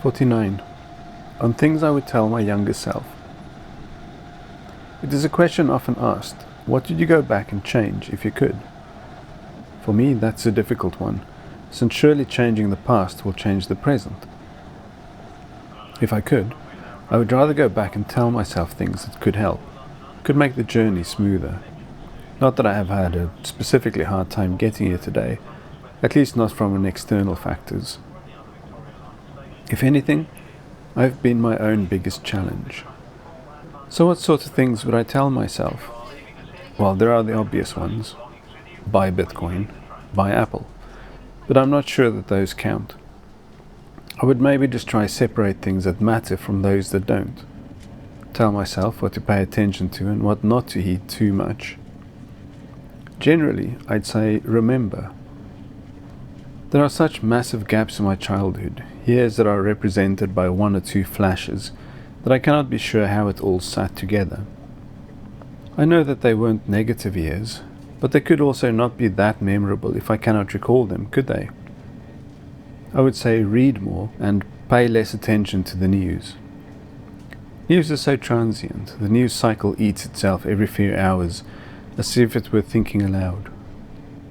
49. On things I would tell my younger self. It is a question often asked, what would you go back and change if you could? For me, that's a difficult one, since surely changing the past will change the present. If I could, I would rather go back and tell myself things that could help, could make the journey smoother. Not that I have had a specifically hard time getting here today, at least not from external factors. If anything, I've been my own biggest challenge. So what sort of things would I tell myself? Well, there are the obvious ones. Buy Bitcoin, buy Apple. But I'm not sure that those count. I would maybe just try separate things that matter from those that don't. Tell myself what to pay attention to and what not to heed too much. Generally, I'd say remember. There are such massive gaps in my childhood, years that are represented by one or two flashes, that I cannot be sure how it all sat together. I know that they weren't negative years, but they could also not be that memorable if I cannot recall them, could they? I would say read more and pay less attention to the news. News is so transient, the news cycle eats itself every few hours, as if it were thinking aloud.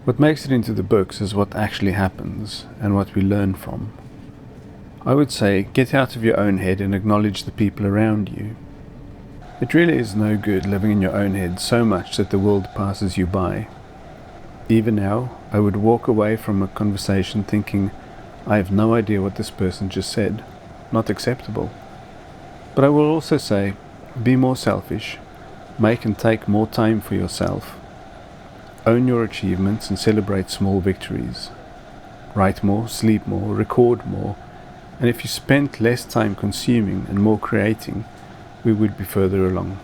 What makes it into the books is what actually happens, and what we learn from. I would say, get out of your own head and acknowledge the people around you. It really is no good living in your own head so much that the world passes you by. Even now, I would walk away from a conversation thinking, I have no idea what this person just said. Not acceptable. But I will also say, be more selfish. Make and take more time for yourself. Own your achievements and celebrate small victories. Write more, sleep more, record more. And if you spent less time consuming and more creating, we would be further along.